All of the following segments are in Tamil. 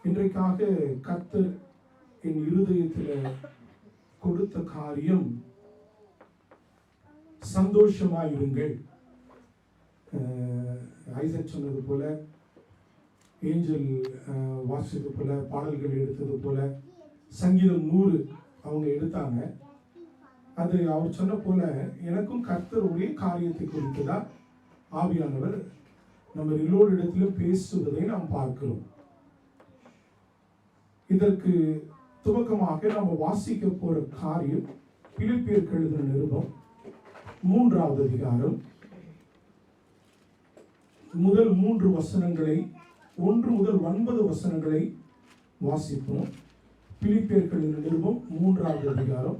இன்றைக்காக கர்த்தர் என் இருதயத்தில் கொடுத்த காரியம் சந்தோஷமாயிருங்கள். ஐசக் சொன்னது போல, ஏஞ்சல் வாசித்தது போல, பாடல்கள் எடுத்தது போல, சங்கீதம் 100 அவங்க எடுத்தாங்க. அது அவர் சொன்ன போல எனக்கும் கர்த்தர் ஒரே காரியத்தை குறித்துதான் ஆவியானவர் நம்ம எல்லோரிடத்திலும் பேசுவதை நாம் பார்க்கிறோம். இதற்கு துவக்கமாக நாம் வாசிக்க போற காரியம் பிலிப்பியருக்கு எழுதின நிருபம் 3வது அதிகாரம் முதல் 3 வசனங்களை 1 முதல் 9 வசனங்களை வாசிப்போம். பிலிப்பியருக்கு எழுதின நிருபம் 3வது அதிகாரம்.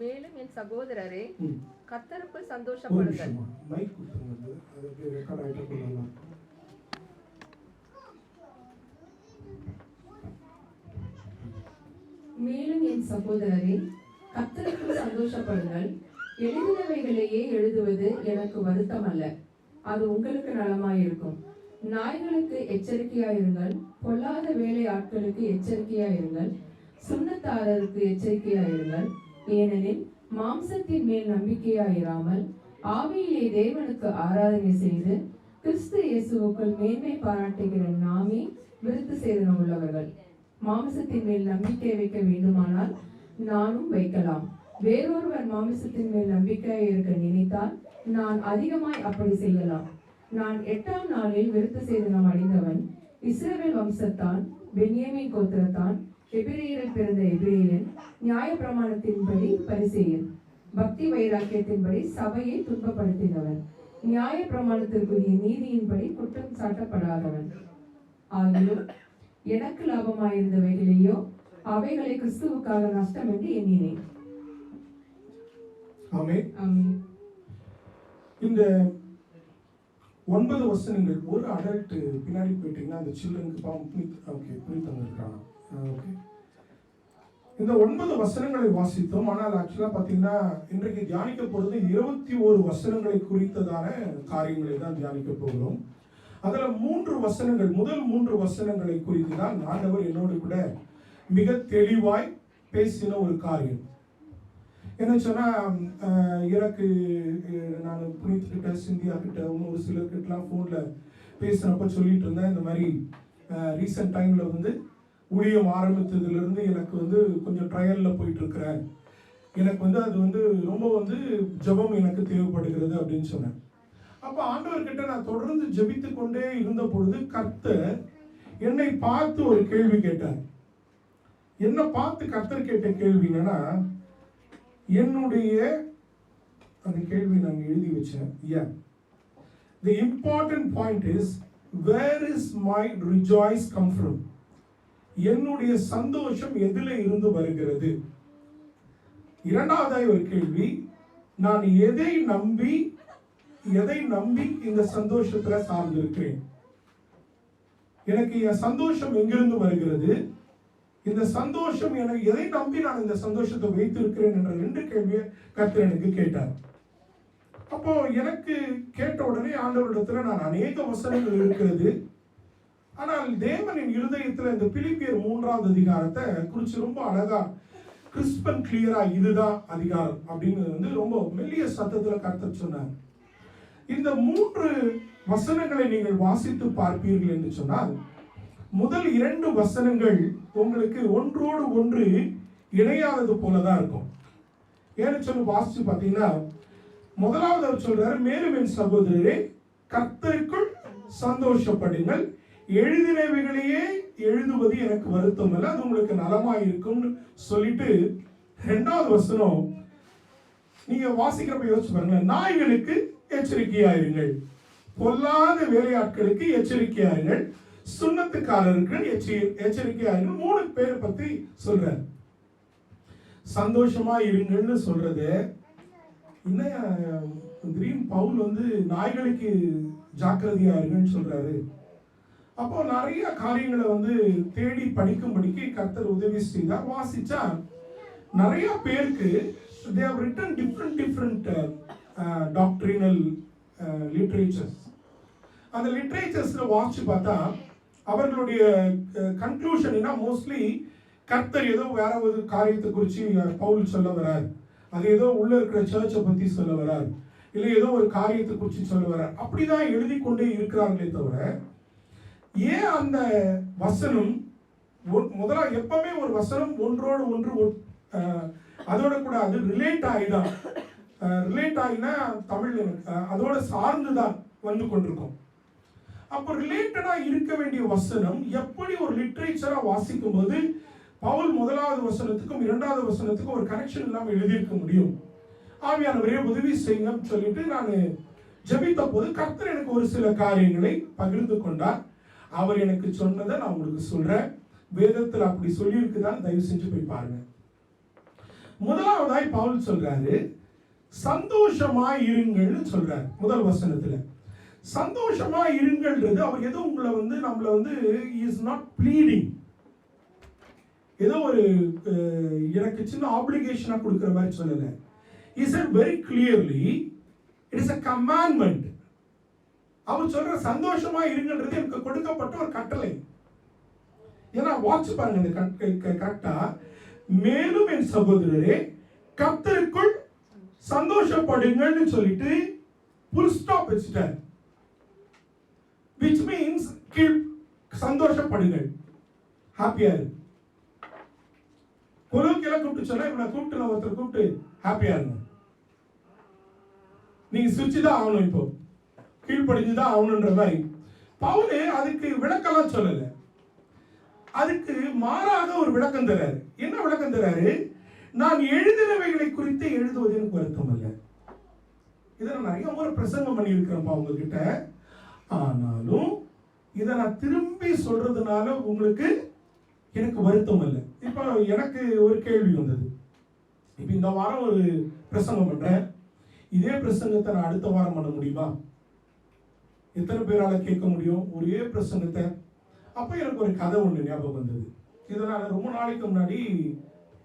மேலும் என் சகோதரரே, கர்த்தருக்குள் சந்தோஷப்படுங்கள். மேலும் என் சகோதரரே, கர்த்தருக்குள் சந்தோஷப்படுங்கள். எழுதினவைகளையே எழுதுவது எனக்கு வருத்தம் அல்ல, அது உங்களுக்கு நலமாயிருக்கும். நாய்களுக்கு எச்சரிக்கையாயிருங்கள், பொல்லாத வேலை ஆட்களுக்கு எச்சரிக்கையாயிருங்கள், சுண்ணத்தாரருக்கு எச்சரிக்கையாயிருங்கள். ஏனெனில் மாம்சத்தின் மேல் நம்பிக்கையாயிராமல் ஆவியிலே தேவனுக்கு ஆராதனை செய்து கிறிஸ்து இயேசுவுக்குள் மேன்மை பாராட்டுகிற நாமே விருத்து சேதனம் உள்ளவர்கள். மாம்சத்தின் மேல் நம்பிக்கை வைக்க வேண்டுமானால் நானும் வைக்கலாம். வேறொருவர் மாம்சத்தின் மேல் நம்பிக்கையாக இருக்க நினைத்தால் நான் அதிகமாய் அப்படி செய்யலாம். நான் 8ஆம் நாளில் விருத்து சேதனம் அடைந்தவன். இஸ்ரவேல் வம்சத்தான், பென்யமீன் கோத்திரத்தான், எபிரேயரில் பிறந்த எபிரேயன், நியாய பிரமாணத்தின்படி பரிசேயன், பக்தி வைராக்கியத்தின்படி சபையை துன்பப்படுத்தினவன், நியாய பிரமாணத்திற்குரிய நீதியின்படி குற்றம் சாட்டப்படாதவன். ஆகியும் எனக்கு லாபமாயிருந்தவைகளையோ அவைகளை கிறிஸ்துவுக்காக நஷ்டம் என்று எண்ணினேன். இந்த 9 வசனங்கள் ஒரு அடல்ட் பின்னாடி போயிட்டீங்கன்னா அந்த சில்ட்ரனுக்கு புரித்தவங்க இருக்காங்க. இந்த 9 வசனங்களை வாசித்தோம். ஆனால் ஆக்சுவலா பாத்தீங்கன்னா இன்றைக்கு தியானிக்க போறது 21 வசனங்களை குறித்ததான காரியங்களை தான் தியானிக்க போகிறோம். அதுல 3 வசனங்கள், முதல் 3 வசனங்களை குறித்து தான் ஆண்டவர் என்னோடு கூட மிக தெளிவாய் பேசின ஒரு காரியம். என்ன சொன்னா, எனக்கு நான் புனித்துக்கிட்ட, சிந்தியா கிட்ட, ஒரு சிலர்கிட்டலாம் ஃபோன்ல பேசுறப்ப சொல்லிட்டு இருந்தேன், இந்த மாதிரி ரீசெண்ட் டைம்ல வந்து ஊழியம் ஆரம்பித்ததுல இருந்து எனக்கு வந்து கொஞ்சம் ட்ரையல்ல போயிட்டு இருக்கிறேன். எனக்கு வந்து அது வந்து ரொம்ப வந்து ஜெபம் எனக்கு தேவைப்படுகிறது அப்படின்னு சொன்னேன். அப்ப ஆண்டவர்கிட்ட நான் தொடர்ந்து ஜெபித்து கொண்டே இருந்த பொழுது கர்த்தர் என்னை பார்த்து ஒரு கேள்வி கேட்டார். என்ன பார்த்து கர்த்தர் கேட்ட கேள்வி என்னன்னா, என்னுடைய அந்த கேள்வி நான் எழுதி வச்சேன். The important point is, where is my rejoice come from? என்னுடைய சந்தோஷம் எதில இருந்து வருகிறது? இரண்டாவதாய் ஒரு கேள்வி, நான் எதை நம்பி இந்த சந்தோஷத்துல சார்ந்திருக்கிறேன்? எனக்கு என் சந்தோஷம் எங்கிருந்து வருகிறது? இந்த சந்தோஷம் எனக்கு எதை நம்பி நான் இந்த சந்தோஷத்தை வைத்திருக்கிறேன் என்ற 2 கேள்வியை கர்த்தர் எனக்கு கேட்டார். அப்போ எனக்கு கேட்ட உடனே ஆண்டவரிடத்துல நான் அநேக வசனங்கள் இருக்கிறது, ஆனால் தேவனின் இருதயத்துல இந்த பிலிப்பியர் 3வது அதிகாரத்தை குறித்து ரொம்ப அழகா கிறிஸ்ப் அண்ட் கிளியரா இதுதான் அதிகாரம் அப்படின்னு வந்து ரொம்ப மெல்லிய சத்தத்துல கர்த்தர் சொன்னார். இந்த 3 வசனங்களை நீங்கள் வாசித்து பார்ப்பீர்கள் என்று சொன்னால், முதல் 2 வசனங்கள் உங்களுக்கு ஒன்றோடு ஒன்று இணையாதது போலதான் இருக்கும். ஏன்னு சொல்லி வாசிச்சு பார்த்தீங்கன்னா, முதலாவது அவர் சொல்றாரு, மேலும் என் சகோதரரே, கர்த்தருக்குள் சந்தோஷப்படுங்கள். எழுதினவைகளையே எழுதுவது எனக்கு வருத்தம் இல்லை, அது உங்களுக்கு நலமாய் இருக்கும்னு சொல்லிட்டு 2வது வசனம் நீங்க வாசிக்கிறப்ப யோசிச்சு பாருங்க, நாய்களுக்கு எச்சரிக்கையாயிருங்கள், பொல்லாத வேலையாட்களுக்கு எச்சரிக்கையாயிருங்கள், சுண்ணத்துக்காரருக்கு எச்சரிக்கையாயிருங்கள். 3 பேரை பத்தி சொல்றாரு. சந்தோஷமா இருங்கள்னு சொல்றது இன்னும் பவுல் வந்து நாய்களுக்கு ஜாக்கிரதையா இருங்கன்னு சொல்றாரு. அப்போ நிறைய காரியங்களை வந்து தேடி படிக்கும்படிக்கு கர்த்தர் உதவி செய்தார். வாசிச்சா நிறைய பேருக்கு they have written different doctrinal literatures. அந்த லிட்ரேச்சர்ஸ்ல வாசிச்சு பார்த்தா அவர்களுடைய கன்க்ளூஷன் என்ன, மோஸ்ட்லி கர்த்தர் ஏதோ வேற ஒரு காரியத்தை குறித்து பவுல் சொல்ல வரார், அது ஏதோ உள்ள இருக்கிற சர்ச்சை பத்தி சொல்ல வரார், இல்லை ஏதோ ஒரு காரியத்தை குறித்து சொல்ல வரார், அப்படிதான் எழுதி கொண்டே இருக்கிறார்களே தவிர ஏன் அந்த வசனம் முதல்ல எப்பவுமே ஒரு வசனம் ஒன்றோடு ஒன்று அதோட கூட அது ரிலேட் ஆகிதான், ரிலேட் ஆகினா தமிழ் அதோட சார்ந்துதான் வந்து கொண்டிருக்கும். அப்போ ரிலேட்டடா இருக்க வேண்டிய வசனம் எப்படி ஒரு லிட்ரேச்சரா வாசிக்கும் போது பவுல் முதலாவது வசனத்துக்கும் இரண்டாவது வசனத்துக்கும் ஒரு கனெக்ஷன் இல்லாமல் எழுதியிருக்க முடியும். ஆவியானவரே உதவி செய்யுங்கன்னு சொல்லிட்டு நான் ஜெபித்த போது கர்த்தர் எனக்கு ஒரு சில காரியங்களை பகிர்ந்து கொண்டார். அவர் எனக்கு சொன்னதை நான் உங்களுக்கு சொல்றேன். வேதத்தில் அப்படி சொல்லியிருக்குதான், தயவு செஞ்சு போய் பாருங்க. முதலாவதாய் பவுல் சொல்றாரு, சந்தோஷமாய் இருங்கள்னு சொல்றாரு. முதல் வசனத்துல சந்தோஷமா இருங்கள்ன்றது அவர் ஏதோ உங்களை நம்மள இஸ் நாட் ப்ளீடிங், ஏதோ ஒரு எனக்கு சின்ன ஆப்ளிகேஷனா கொடுக்கிற மாதிரி சொல்லல. He said very clearly it is a commandment. அவர் சொல்ற சந்தோஷமா இருங்கன்றது எனக்கு கொடுக்கப்பட்ட ஒரு கட்டளை. ஏன்னா வாட்ச் பாருங்க இந்த கரெக்டா, மேலும் என் சகோதரரே கர்த்தருக்குள் சந்தோஷப்படுங்கள்னு சொல்லிட்டு full stop வச்சுட்டார். which means சந்தோஷப்படுங்கள், ஹாப்பியா இரு. கொலோக்கியலா கூப்பிட்டு சொன்னா இவனை கூப்பிட்டு நான் ஒருத்தர் கூப்பிட்டு ஹாப்பியா இருங்க, நீங்க சிரிச்சுதான் ஆகணும், இப்போ கீழ்ப்படிஞ்சுதான் ஆகணுன்ற மாதிரி பவுல் அதுக்கு விளக்கெல்லாம் சொல்லல. அதுக்கு மாறாக ஒரு விளக்கம் தராரு. என்ன விளக்கம் தராரு? நான் எழுதினவைகளை குறித்து எழுதுவது எனக்கு வருத்தம் அல்ல. இதை நான் நிறைய முறை பிரசங்கம் பண்ணி இருக்கிறேன்ப்பா உங்ககிட்ட. ஆனாலும் இதை நான் திரும்பி சொல்றதுனால உங்களுக்கு எனக்கு வருத்தம் இல்லை. இப்போ எனக்கு ஒரு கேள்வி வந்தது. இப்போ இந்த வாரம் ஒரு பிரசங்கம் பண்றேன், இதே பிரசங்கத்தை நான் அடுத்த வாரம் பண்ண முடியுமா? எத்தனை பேரால கேட்க முடியும் ஒரே பிரசங்கத்தை? அப்போ எனக்கு ஒரு கதை ஒன்று ஞாபகம் வந்தது. இதை நான் ரொம்ப நாளைக்கு முன்னாடி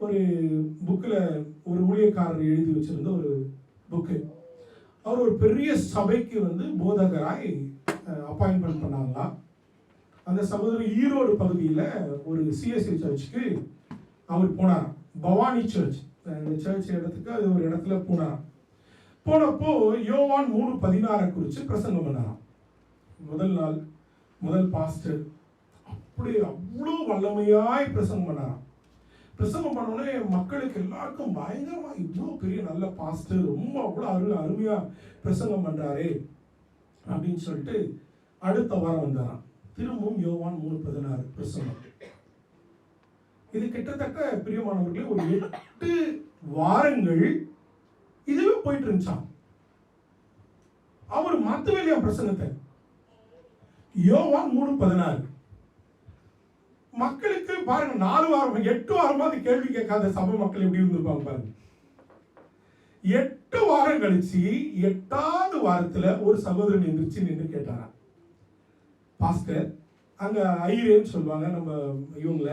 ஒரு புக்கில் ஒரு ஊழியக்காரர் எழுதி வச்சிருந்த ஒரு புக்கு. அவர் ஒரு பெரிய சபைக்கு போதகராய் அப்பாயின்மெண்ட் பண்ணாங்களாம். அந்த சகோதரர் ஈரோடு பகுதியில் ஒரு சிஎஸ்சி சர்ச்சுக்கு அவர் போனார். பவானி சர்ச், இந்த சர்ச் இடத்துக்கு அது ஒரு இடத்துல போனார். போனப்போ யோவான் 3:16 குறித்து பிரசங்கம் பண்ணாராம். முதல் நாள் முதல் பாஸ்டர் அப்படி அவ்வளோ வல்லமையாய் பிரசங்கம் பண்ணாராம். பிரசங்கம் பண்ணோடனே மக்களுக்கு எல்லாருக்கும் பயங்கரமா இவ்வளோ பெரிய நல்ல பாஸ்டர் ரொம்ப அவ்வளோ அருமையா பிரசங்கம் பண்றாரே அப்படின்னு சொல்லிட்டு அடுத்த வாரம் வந்தாராம். திரும்பவும் யோவான் 3:16 பிரசங்கம். இது கிட்டத்தட்ட பிரியமானவர்களே ஒரு 8 வாரங்கள் இதுவே போயிட்டு இருந்துச்சான். அவர் மாத்தவேலியா பிரசங்கத்தை. யோவான் 3:16 மக்களுக்கு பாருங்க, 4 வாரம் 8 வாரமா அது கேள்வி கேட்காத சபை மக்கள் எப்படி இருந்திருப்பாங்க பாருங்க. 8 வாரம் கழிச்சு 8வது வாரத்துல ஒரு சகோதரன் எந்திரிச்சு நின்று கேட்டாரா, பாஸ்டர் அங்க ஐரேன்னு சொல்லுவாங்க நம்ம இவங்கள,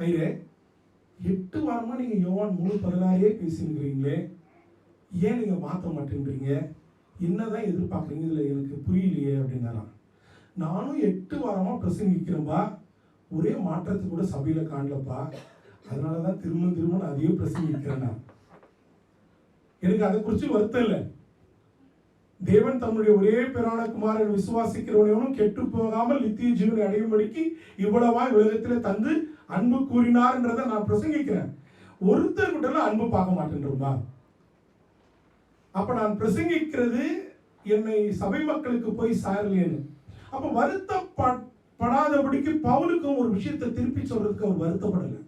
ஐரே 8 வாரமா நீங்க யோவான் 3:16 பேசிக்கிறீங்களே, ஏன் நீங்க மாற்ற மாட்டேன்றீங்க, என்னதான் எதிர்பார்க்குறீங்க, இதுல எனக்கு புரியலையே அப்படின்னாராம். நானும் 8 வாரமா பிரசங்கிக்கிறேன்பா, ஒரே மாற்றத்தை கூட சபையில காணலப்பா, அதனாலதான் திரும்ப நான் அதையே பிரசங்கிக்கிறேன். எனக்கு அதை குறித்து வருத்தம் இல்லை. தேவன் தம்முடைய ஒரே பேரான குமாரன் விசுவாசிக்கிறவனையும் கெட்டு போகாமல் நித்திய ஜீவனை அடையும்படிக்கு இவ்வளவாய் உலகத்திலே தந்து அன்பு கூறினார்ன்றதை நான் பிரசங்கிக்கிறேன். ஒருத்தர் கூட அன்பு பார்க்க மாட்டேன்றா. அப்ப நான் பிரசங்கிக்கிறது என்னை சபை மக்களுக்கு போய் சாரலேன்னு. அப்ப வருத்தப்படாதபடிக்கு பவுலுக்கும் ஒரு விஷயத்தை திருப்பி சொல்றதுக்கு அவர் வருத்தப்படலை.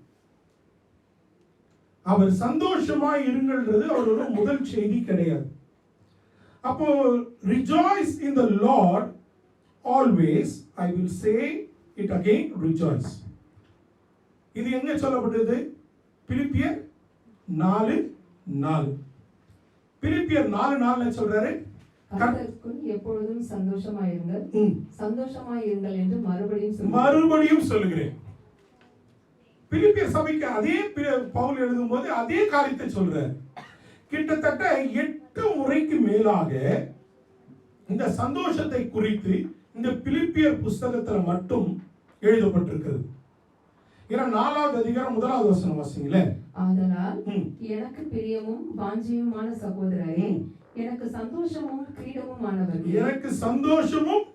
அவர் சந்தோஷமா இருங்கள்ன்றது அவரோட முதல் செய்தி கிடையாது. அப்போ rejoice in the Lord always, I will say it again, rejoice. இது எங்க சொல்லப்பட்டது? பிலிப்பியர் 4:4. பிலிப்பியர் 4:4 சொல்றாரு, கர்த்தருக்குள் எப்பொழுதும் சந்தோஷமாயிருங்கள், சந்தோஷமாயிருங்கள் என்று மறுபடியும் சொல்லுகிறேன். பிலிப்பியர் சபைக்கு அதே பவுல் எழுதும் போது அதே காரியத்தை சொல்றார். கிட்டத்தட்ட 8 முறைக்கு மேலாக இந்த சந்தோஷத்தை குறித்து இந்த பிலிப்பியர் புஸ்தகத்துல மட்டும் எழுதப்பட்டிருக்கிறது. ஏன்னா 4வது அதிகாரம் 1வது வசனம் வாசிங்களே. ஆதலால் எனக்கு பிரியமும் வாஞ்சியுமான சகோதரரே, எனக்கு சந்தோஷமும் கிரீடமுமானவர்களே, எனக்கு சந்தோஷமும்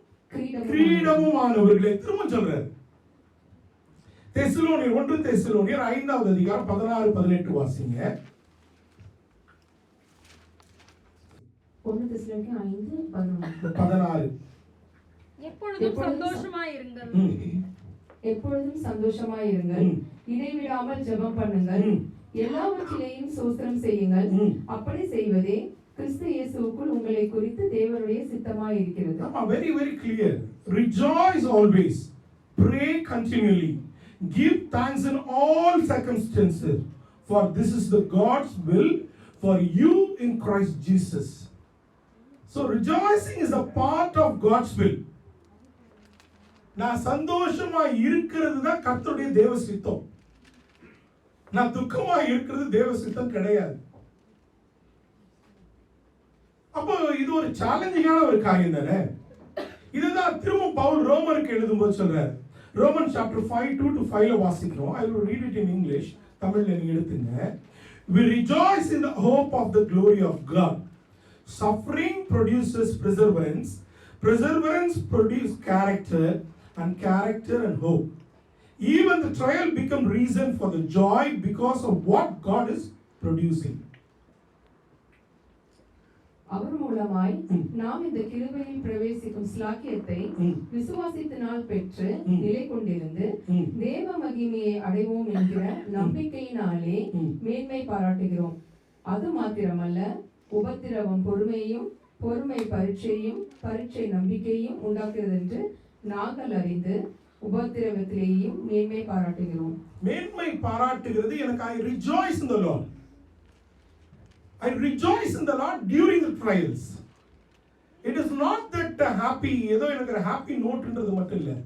கிரீடமுமானவர்களே. திரும்ப சொல்றாரு. தெசலோனியர் 1 தெசலோனியர் 5வது அதிகாரம் 16 18 வாசிங்க. 1 தெசலோனிக்கேயர் 5 16. எப்பொழுதும் சந்தோஷமாயிருங்கள். எப்பொழுதும் சந்தோஷமாயிருங்கள். இடைவிடாமல் ஜெபம் பண்ணுங்கள். எல்லாவற்றிலேயும் ஸ்தோத்திரம் செய்யுங்கள். அப்படி செய்வதே கிறிஸ்து இயேசுவுக்குள் உங்களை குறித்து தேவனுடைய சித்தமாய் இருக்கிறது. Very very clear. Rejoice always. Pray continually. Give thanks in all circumstances, for this is the God's will for you in Christ Jesus. So rejoicing is a part of God's will. நான் சந்தோஷமா இருக்கிறது தான் கர்த்தருடைய தேவ சித்தம். நான் துக்கமா இருக்கிறது தேவ சித்தம் கிடையாது. அப்போ இது ஒரு சேலஞ்சிங்கான ஒரு காரியம் தானே. இதுதான் திரும்ப பவுல் ரோமருக்கு எழுதும்போது சொல்றாரு. ரோமன் சாப்டர் 5 2 to 5 வாசிக்கிறோம். I will read it in English. தமிழ்ல நீங்க எடுத்துங்க. We rejoice in the hope of the glory of God. Suffering produces perseverance. Perseverance produces character, and character and hope. Even the trial become reason for the joy because of what God is producing. அவர் மூலமாய் நாம் இந்த கிருபையில் பிரவேசிக்கும் ஸ்லாக்கியத்தை விசுவாசத்தினால் பெற்று நிலை கொண்டிருந்து தேவ மகிமையை அடைவோம் என்கிற நம்பிக்கையினாலே மேன்மை பாராட்டுகிறோம். அது மாத்திரமல்ல, உபத்திரவம் பொறுமையும், பொறுமை பரீட்சையும், பரீட்சை நம்பிக்கையும் உண்டாக்குகிறது என்று நாங்கள் அறிந்து உபத்திரவத்திலேயும் மேன்மை பாராட்டுகிறோம். மேன்மை பாராட்டுகிறது. எனக்கு I rejoice in the Lord. I rejoice in the Lord during the trials. It is not that happy, ஏதோ எனக்கு ஒரு happy noteன்றது மட்டும் இல்லை.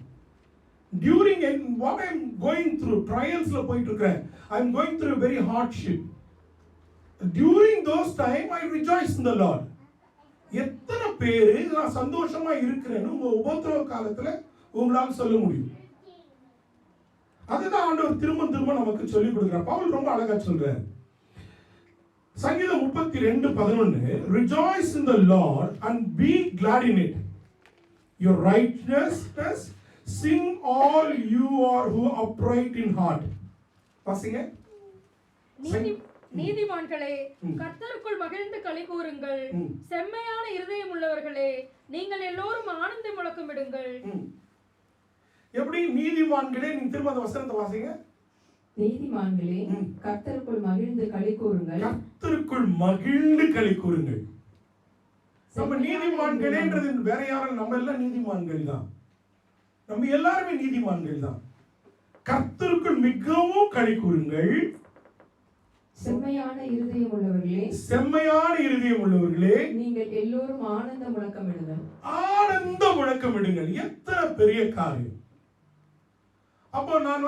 During what I am going through, trialsல போயிட்டு இருக்கிறேன். I am going through a very hardship. During those time I rejoice in the Lord. எத்தனை பேரு நான் சந்தோஷமா இருக்கிறேன்னு உங்க உபத்திரவ காலத்துல உங்களால் சொல்ல முடியும்? அதுதான் ஆண்டவர் திரும்ப திரும்ப நமக்கு சொல்லிக் கொடுக்கிறார். பவுல் ரொம்ப அழகா சொல்றார். சங்கீதம் 32:11 Rejoice in the Lord and be glad in it. Your righteousness sing all you are who are upright in heart. வாசிங்க. நீதிமான்களே, கர்த்தருக்குள் மகிழ்ந்து களி கூறுங்கள். செம்மையான இருதயம் உள்ளவர்களே, நீங்கள் எல்லோரும் ஆனந்த முழக்கமிடுங்கள். எப்படி நீதிமான்களே? நீங்க திரும்ப அந்த வசனத்தை வாசிங்க. நீதிமான்களே, கர்த்தருக்குள் மகிழ்ந்து களி கூறுங்கள். கர்த்தருக்குள் மகிழ்ந்து களி கூறுங்கள். நம்ம நீதிமான்களேன்றது வேற யாரும், நம்ம எல்லாம் நீதிமான்கள் தான். நம்ம எல்லாருமே நீதிமான்கள் தான். கர்த்தருக்குள் மிகவும் களி கூறுங்கள். செம்மையான இருதயம் உள்ளவர்களே, செம்மையான இருதயம் உள்ளவர்களே, நீங்கள் எல்லோரும் ஆனந்த முழக்கமிடுங்கள். ஆனந்த முழக்கமிடுங்கள். எத்தனை பெரிய காரியம். அப்போ நான்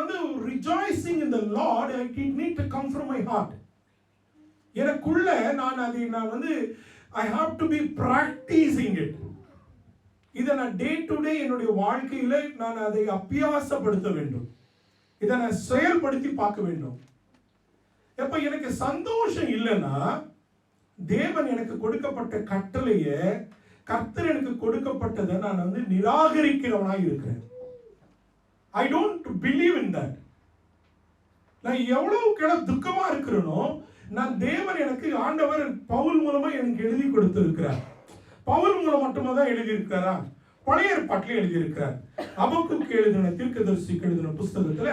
rejoicing in the Lord, it need to come from my heart. எனக்குள்ள நான் I have to be practicing it. இதை நான் டே டு டே என்னுடைய வாழ்க்கையில நான் அதை அபியாசப்படுத்த வேண்டும். இதை நான் செயல்படுத்தி பார்க்க வேண்டும். எப்ப எனக்கு சந்தோஷம் இல்லைன்னா, தேவன் எனக்கு கொடுக்கப்பட்ட கட்டளைய, கர்த்தர் எனக்கு கொடுக்கப்பட்டதை நான் நிராகரிக்கிறவனாய் இருக்கிறேன். I don't believe in that. நான் எவ்வளவு துக்கமா இருக்கிறேனோ, நான் தேவன் எனக்கு, ஆண்டவர் பவுல் மூலமா எனக்கு எழுதி கொடுத்திருக்கிறார். பவுல் மூலம் மட்டுமா தான் எழுதி இருக்கிறாரா? பழைய ஏற்பாட்டிலே எழுதி இருக்கிறார். அபக்குக்கு எழுதின தீர்க்கதரிசிக்கு எழுதின புஸ்தகத்துல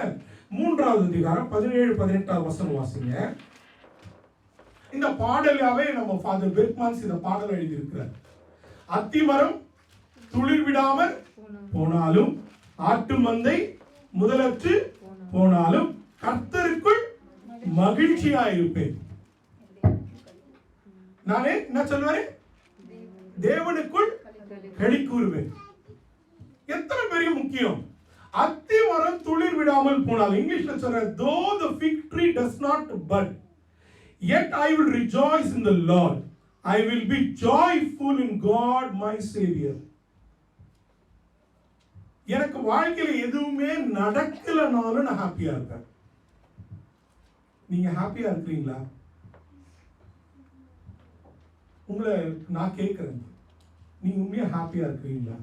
3வது அதிகாரம் 17-18 வசனம் வாசிங்க. இந்த பாடலாவே நம்ம ஃபாதர் பெர்க்மான்ஸ் இந்த பாடலை எழுதி இருக்கிறார். அத்திமரம் துளிர் விடாமல் போனாலும், ஆட்டு மந்தை முதலற்று போனாலும், கர்த்தருக்குள் மகிழ்ச்சியாயிருப்பேன். நானே என்ன சொல்லுவேன்? தேவனுக்குள் களி கூறுவேன். எத்தனை பெரிய முக்கியம். அத்தி மரம் துளிர் விடாமல் போனால், இங்கிலீஷ்ல சொல்ற, though the fig tree does not bud, yet I will rejoice in the Lord. I will be joyful in God my Savior. எனக்கு வாழ்க்கையில எதுவுமே நடக்கலனாலும் நான் ஹாப்பியா இருப்பேன். நீங்க ஹாப்பியா இருக்கிறீங்களா? உங்களை நான் கேட்கிறேன், நீங்க உண்மையா ஹாப்பியா இருக்கிறீங்களா?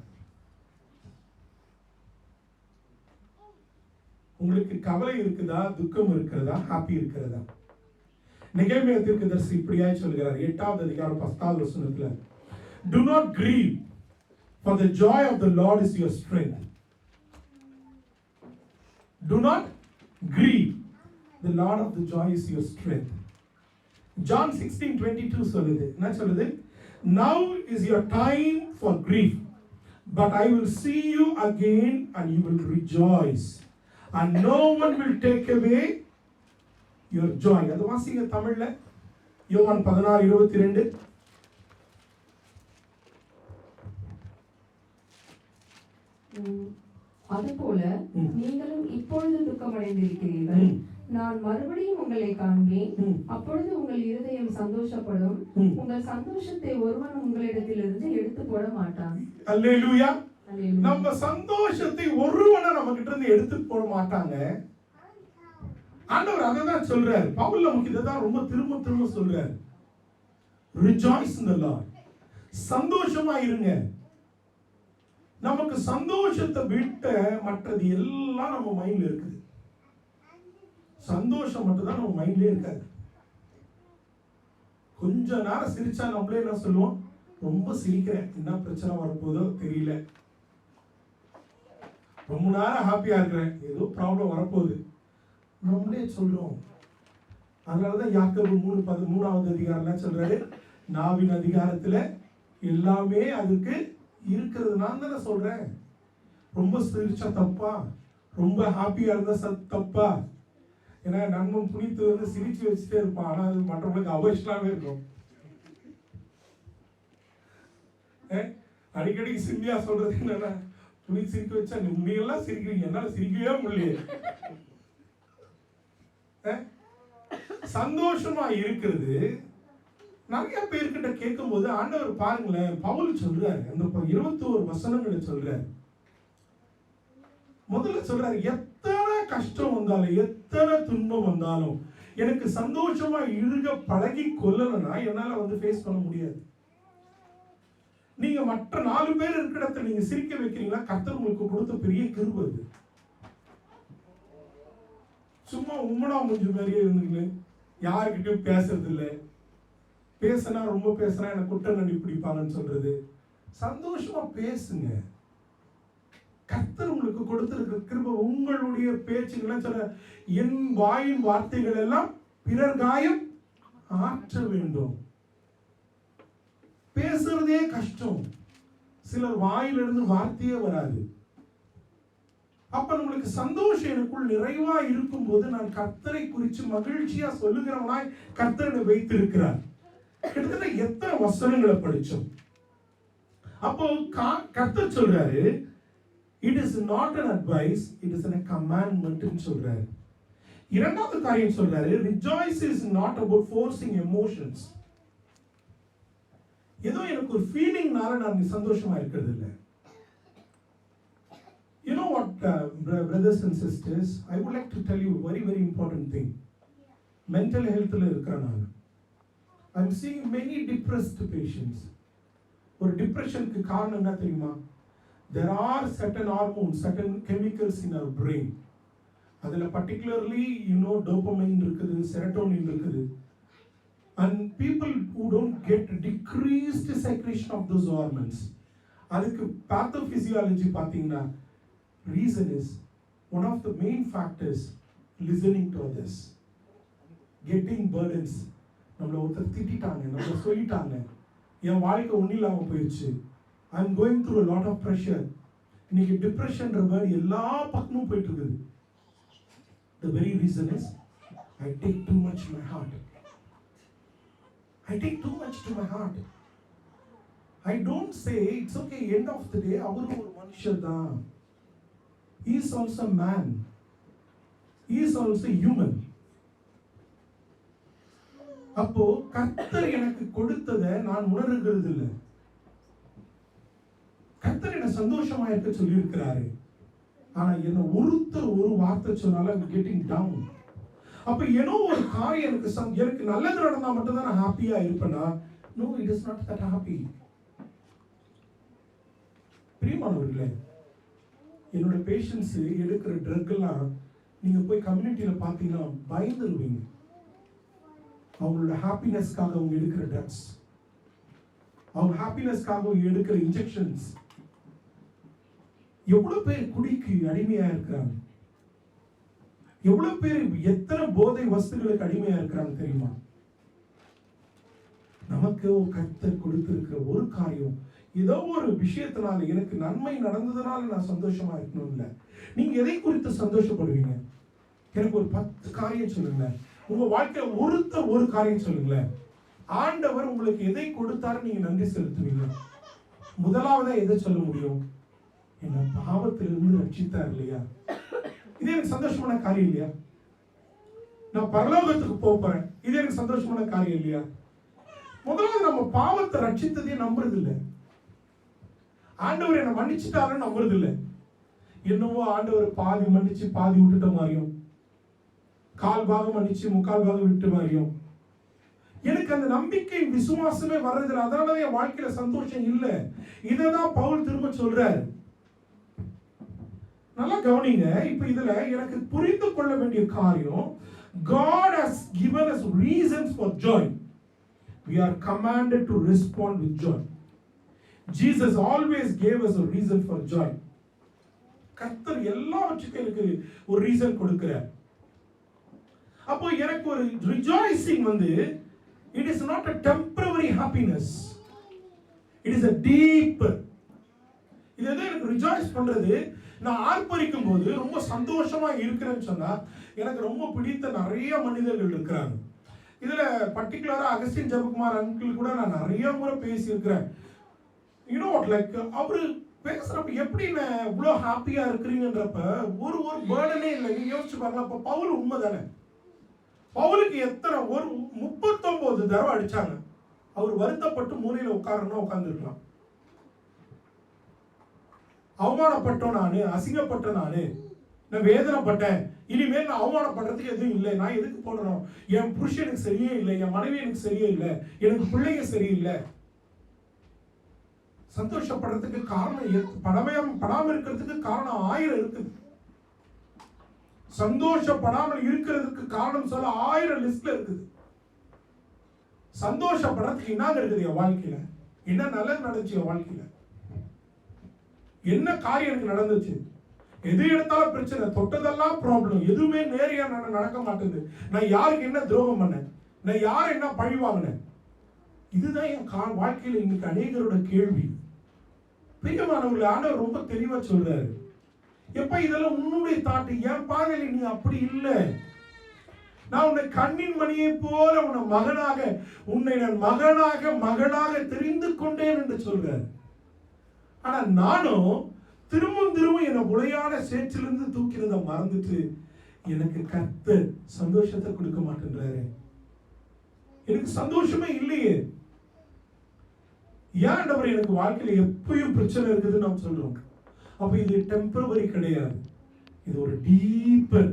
உங்களுக்கு கவலை இருக்குதா, துக்கம் இருக்கிறதா, ஹாப்பி இருக்கிறதா? நெகேமியா தீர்க்கதரிசி இப்படியாய் சொல்கிறார், 8வது அதிகாரம் 10வது வசனத்துல, do not grieve, for the joy of the Lord is your strength. Do not grieve, the Lord of the joy is your strength. John 16:22 சொல்லுது, என்ன சொல்லுது? Now is your time for grief, but I will see you again and you will rejoice, and no one will take away your joy. அது வாசிங்க தமிழ்ல, யோவான் 16:22. அதுபோல நீங்களும் இப்பொழுது துக்கமடைந்திருக்கிறீர்கள். நான் மறுபடியும் உங்களை காண்பேன், அப்பொழுது உங்கள் இருதயம் சந்தோஷப்படும். உங்கள் சந்தோஷத்தை ஒருவன் உங்களிடத்திலிருந்து எடுத்து போட மாட்டான். அல்லேலூயா. நம்ம சந்தோஷத்தை ஒருவனை நம்ம கிட்ட இருந்து எடுத்து போட மாட்டாங்க. ஆண்டவர் அதான் சொல்றாரு. பவுல் நமக்கு இதான் ரொம்ப திரும்ப திரும்ப சொல்றாரு. Rejoice in the Lord. சந்தோஷமா இருங்க. நமக்கு சந்தோஷத்தை விட்ட மற்றது எல்லாம் நம்ம மைண்ட்ல இருக்குது. சந்தோஷம் மட்டும் தான் நம்ம மைண்ட்லயே இருக்காது. கொஞ்ச நேரம் சிரிச்சா நம்மளே என்ன சொல்லுவோம்? ரொம்ப சிரிக்கிறேன், என்ன பிரச்சனை வரப்போதோ தெரியல. ரொம்ப நேரம் ஹாப்பியா இருக்கிறேன், ஏதோ ப்ராப்ளம் வரப்போகுது நம்மளே சொல்றோம். அதனாலதான் யாக்கோபு 3:13வது அதிகாரம் சொல்றாரு, நாவின் அதிகாரத்துல எல்லாமே அதுக்கு இருக்கிறது. நான் தானே சொல்றேன், ரொம்ப சிரிச்சா தப்பா, ரொம்ப ஹாப்பியா இருந்தா தப்பா? ஏன்னா நண்பன் புனித்து வந்து சிரிச்சு வச்சுட்டே இருப்பான், ஆனா அது மற்றவங்களுக்கு அவசரமாவே இருக்கும். அடிக்கடி சிந்தியா சொல்றது என்னன்னா, துணி சிரிக்க வச்சா உண்மையெல்லாம் சிரிக்கிறீங்க, என்னால சிரிக்கவே முடியல. சந்தோஷமா இருக்கிறது நிறைய பேர்கிட்ட கேட்கும் போது ஆண்டவர் பாருங்களேன், பவுல் சொல்றாரு, அந்த 21 வசனங்களை சொல்றாரு. முதல்ல சொல்றாரு, எத்தனை கஷ்டம் வந்தாலும் எத்தனை துன்பம் வந்தாலும் எனக்கு சந்தோஷமா இருக்க பழகி கொள்ளலன்னா என்னால வந்து ஃபேஸ் பண்ண முடியாது. நீங்க மற்ற 4 பேர் இருக்கிற இடத்துல நீங்க சிரிக்க வைக்கிறீங்களா? கர்த்தர் உங்களுக்கு கொடுத்த பெரிய கிருபை அது. சும்மா உம்மனா மூஞ்சி மாதிரியே இருந்துங்க, யாருக்கிட்டையும் பேசுறது இல்லை, பேசினா ரொம்ப பேசினா எனக்கு குற்றம் கண்டுபிடிப்பாங்கன்னு சொல்றது. சந்தோஷமா பேசுங்க. கர்த்தர் உங்களுக்கு கொடுத்திருக்கிற கிருபை. உங்களுடைய பேச்சுகளை சொல்ல, என் வாயின் வார்த்தைகள் எல்லாம் பிறர் காயம் ஆற்ற வேண்டும். பேசுறதே கஷ்டம். சிலர் வாயிலிருந்து வார்த்தையே வராது. அப்ப நம்மளுக்கு சந்தோஷம் எனக்குள் நிறைவா இருக்கும் போது நான் கர்த்தரை குறித்து மகிழ்ச்சியா சொல்லுகிறவனாய் கர்த்தரை வைத்திருக்கிறார். கிட்டத்தட்ட எத்தனை வசனங்களை படிச்சோம். அப்போ கர்த்தர் சொல்றாரு, it is not an advice, it is a commandment ன்னு சொல்றாரு. இரண்டாவது காரியம் சொல்றாரு, rejoice is not about forcing emotions. ஏதோ எனக்கு ஒரு ஃபீலிங்னால நான் சந்தோஷமா இருக்கிறது இல்லை. You know what, brothers and sisters, I would like to tell you a very very important thing. Mental health ல இருக்கிறேன் நான். I'm seeing many depressed patients. ஒரு டிப்ரெஷனுக்கு காரணம் என்ன தெரியுமா? There are certain hormones, certain chemicals in our brain. அதில் particularly dopamine இருக்குது, serotonin இருக்குது. And people who don't get decreased secretion of those hormones. அதுக்கு pathophysiology பார்த்தீங்கன்னா, reason is one of the main factors listening to others, getting burdens. நம்மளை ஒருத்தர் திட்டாங்க, நம்மளை சொல்லிட்டாங்க, என் வாழ்க்கை ஒன்றும் இல்லாமல் போயிடுச்சு, I am going through a lot of pressure. இன்னைக்கு டிப்ரெஷன் வேர்ட் எல்லா பக்கமும் போயிட்டு இருக்குது. The very reason is I take too much to my heart. I take too much to my heart. I don't say it's okay, end of the day அவரும் ஒரு மனுஷர் தான். He is also a man. He is also human. அப்போ கர்த்தர் எனக்கு கொடுத்ததை நான் உணர்கிறது இல்லை. கர்த்தர் என்ன சந்தோஷமா இருக்க சொல்லி இருக்கிறாரு. ஆனா என்ன ஒருத்தர் ஒரு வார்த்தை சொன்னாலும் கெட்டிங் டவுன். அப்ப ஏனோ ஒரு காரியம் எனக்கு நல்லது நடந்தா மட்டும்தான் நான் ஹாப்பியா இருப்பேனா? No, it is not that happy. பிரியமானவர்களே, என்னோட பேஷண்ட்ஸ் எடுக்கிற ட்ரக் எல்லாம் நீங்க போய் கம்யூனிட்டியில பாத்தீங்கன்னா பயந்துருவீங்க. அவங்களோட ஹாப்பினஸ்க்காக அவங்க எடுக்கிற ட்ரக்ஸ், அவங்க ஹாப்பினஸ்க்காக அவங்க எடுக்கிற இன்ஜெக்ஷன்ஸ். எவ்வளவு பேர் குடிக்கு அடிமையா இருக்கிறாங்க, எவ்வளவு பேர் எத்தனை போதை வஸ்துகளுக்கு அடிமையா இருக்கிறாங்க தெரியுமா? நமக்கு கர்த்தர் கொடுத்திருக்கிற ஒரு காரியம், ஏதோ ஒரு விஷயத்தினால எனக்கு நன்மை நடந்ததுனால நான் சந்தோஷமா இருக்கணும் இல்ல. நீங்க எதை குறித்து சந்தோஷப்படுவீங்க? எனக்கு ஒரு 10 காரியம் சொல்லுங்க. உங்க வாழ்க்கையில ஒரு காரியம் சொல்லுங்களேன். ஆண்டவர் உங்களுக்கு எதை கொடுத்தாரு நீங்க நன்றி செலுத்துவீங்க? முதலாவதா எதை சொல்ல முடியும்? என்ன பாவத்திலிருந்து ரட்சித்தார் இல்லையா? இது எனக்கு சந்தோஷமான காரியம் இல்லையா? நான் பரலோகத்துக்கு போறேன், இது எனக்கு சந்தோஷமான காரியம் இல்லையா? முதலாவது நம்ம பாவத்தை ரட்சித்ததே நம்புறது இல்லை. ஆண்டவர் என்ன மன்னிச்சுட்டாருன்னு நம்புறது இல்லை. என்னவோ ஆண்டவர் பாதி மன்னிச்சு பாதி விட்டுட்ட மாதிரியும், கால் பாகம் மன்னிச்சு முக்கால் பாகம் விட்டு மாதிரியும். எனக்கு அந்த நம்பிக்கை விசுவாசமே வர்றதில்லை. அதனாலதான் என் வாழ்க்கையில சந்தோஷம் இல்லை. இததான் பவுல் திரும்ப சொல்றாரு. நல்லா கவனிங்க. இப்ப இதுல எனக்கு புரிந்து கொள்ள வேண்டிய காரியம், God has given us reasons for joy. We are commanded to respond with joy. Jesus always gave us a reason for joy. கர்த்தர் எல்லாவற்றுக்கும் எனக்கு ஒரு ரீசன் கொடுக்கிறார். அப்போ எனக்கு ஒரு rejoicing it is not a temporary happiness, it is a deep. இது எனக்கு rejoice பண்றது, நான் ஆர்ப்பரிக்கும் போது ரொம்ப சந்தோஷமா இருக்கிறேன்னு சொன்னா எனக்கு ரொம்ப பிடித்த நிறைய மனிதர்கள் இருக்கிறாங்க. இதுல பர்டிகுலரா அகஸ்டின் ஜெபகுமார் அங்கிள் கூட நான் நிறைய முறை பேசி இருக்கிறேன். யூனோ வாட், லைக் அவரு பேசுறப்ப எப்படி நான் இவ்வளோ ஹாப்பியா இருக்கிறீங்கன்றப்ப ஒரு பேர்டனே இல்லை. நீங்க யோசிச்சு பாருங்க. அப்ப பவுல் உண்மைதானே. பவுலுக்கு எத்தனை ஒரு 39 தடவை அடிச்சாங்க. அவர் வருத்தப்பட்டு மூலையில உட்காரணும், உட்கார்ந்துருக்கலாம். அவமானப்பட்டோம், நானு அசிங்கப்பட்ட, நான் வேதனைப்பட்டேன், இனிமேல் நான் அவமானப்படுறதுக்கு எதுவும் இல்லை, நான் எதுக்கு போடணும், என் புருஷன் எனக்கு சரியே இல்லை, என் மனைவி எனக்கு சரியே இல்லை, எனக்கு பிள்ளைங்க சரியில்லை. சந்தோஷப்படுறதுக்கு காரணம் படாம இருக்கிறதுக்கு காரணம் 1000 இருக்குது. சந்தோஷப்படாமல் இருக்கிறதுக்கு காரணம் சொல்ல 1000 லிஸ்ட்ல இருக்குது. சந்தோஷப்படுறதுக்கு என்ன இருக்குது என் வாழ்க்கையில? என்ன நல்லது நடந்துச்சு என் வாழ்க்கையில? என்ன காரியம் எனக்கு நடந்துச்சு? எது எடுத்தாலும் பிரச்சனை, தொட்டதெல்லாம் ப்ராப்ளம், எதுவுமே நேரியா நடக்க மாட்டேங்குது. நான் யாருக்கு என்ன துரோகம் பண்ணேன், நான் யார் என்ன பழி வாங்கினேன்? இதுதான் என் வாழ்க்கையில இன்னைக்கு அநேகரோட கேள்வி. பிரியமானவர்களே, ஆண்டவர் ரொம்ப தெளிவா சொல்றாரு. எப்ப இதெல்லாம் உன்னுடைய தாட்டு, என் பார்வையில் நீ அப்படி இல்லை. நான் உன்னை கண்ணின் மணியை போல உன்னை நான் மகனாக தெரிந்து கொண்டேன் என்று சொல்றாரு. ஆனா நானும் திரும்பவும் என்னை உளையான சேற்றிலிருந்து தூக்கிறத மறந்துட்டு எனக்கு கர்த்தர் சந்தோஷத்தை கொடுக்க மாட்டேன்றாரு. எனக்கு சந்தோஷமே இல்லையே. ஏன் எனக்கு வாழ்க்கையில எப்பயும் பிரச்சனை இருக்குதுன்னு நாம் சொல்றோம். அப்ப இது டெம்பரவரி கிடையாது, இது ஒரு டீப்பர்.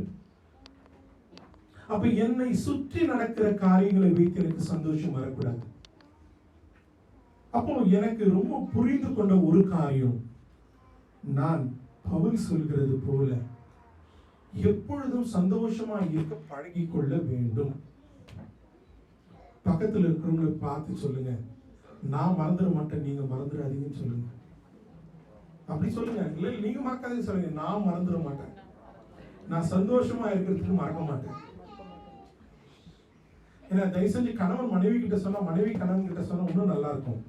அப்ப என்னை சுற்றி நடக்கிற காரியங்களை வைத்து எனக்கு சந்தோஷம் வரக்கூடாது. அப்போ எனக்கு ரொம்ப புரிந்து கொண்ட ஒரு காரியம், நான் பவுல் சொல்கிறது போல எப்பொழுதும் சந்தோஷமா இருக்க பழகி கொள்ள வேண்டும். பக்கத்தில் இருக்கிறவங்களை பார்த்து சொல்லுங்க, நான் மறந்துட மாட்டேன், நீங்க மறந்துடாதீங்கன்னு சொல்லுங்க. அப்படி சொல்லுங்க. இல்ல நீங்க மறக்காதீங்க சொல்லுங்க, நான் மறந்துட மாட்டேன், நான் சந்தோஷமா இருக்கிறதுக்கு மறக்க மாட்டேன். ஏன்னா தயவு செஞ்சு கணவன் மனைவி கிட்ட சொன்னா, மனைவி கணவன் கிட்ட சொன்னா இன்னும் நல்லா இருக்கும்.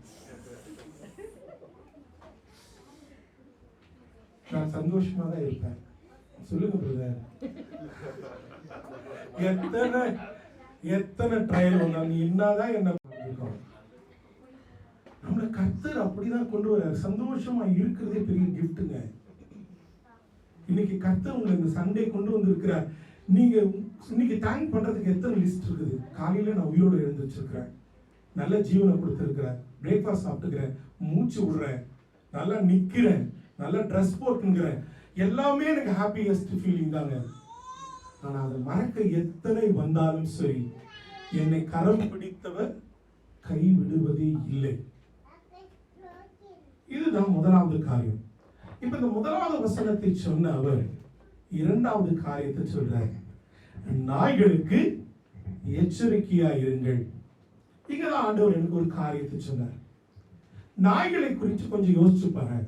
நான் சந்தோஷமா தான் இருப்பேன் சொல்லுங்க பிரதர். எத்தனை ட்ரையல் வந்தாலும் நீ என்னதான் என்ன நம்மள கர்த்தர் அப்படிதான் கொண்டு வர. சந்தோஷமா இருக்கிறதே பெரிய கிஃப்ட்டுங்க. இன்னைக்கு கர்த்தர் உங்களை இந்த சண்டே கொண்டு வந்திருக்கிறார். நீங்க இன்னைக்கு தேங்க் பண்றதுக்கு எத்தனை லிஸ்ட் இருக்குது. காலையில நான் உயிரோட எழுந்து வச்சிருக்கிறேன், நல்ல ஜீவனை கொடுத்திருக்கிறேன், பிரேக்ஃபாஸ்ட் சாப்பிட்டுக்கிறேன், மூச்சு விடுறேன், நல்லா நிக்கிறேன், நல்லா ட்ரெஸ் போட்டுங்கிறேன். எல்லாமே எனக்கு ஹாப்பியஸ்ட் ஃபீலிங் தாங்க. ஆனா அதை மறக்க எத்தனை வந்தாலும் சரி, என்னை கரம் பிடித்தவர் கைவிடுவதே இல்லை. இதுதான் முதலாவது காரியம். இப்ப இந்த முதலாவது வசனத்தை சொன்ன அவர் இரண்டாவது காரியத்தை சொல்றார், நாய்களுக்கு எச்சரிக்கையா இருங்கள். இங்கதான் ஆண்டவர் எனக்கு ஒரு காரியத்தை சொன்னார். நாய்களை குறித்து கொஞ்சம் யோசிச்சு பாருங்க.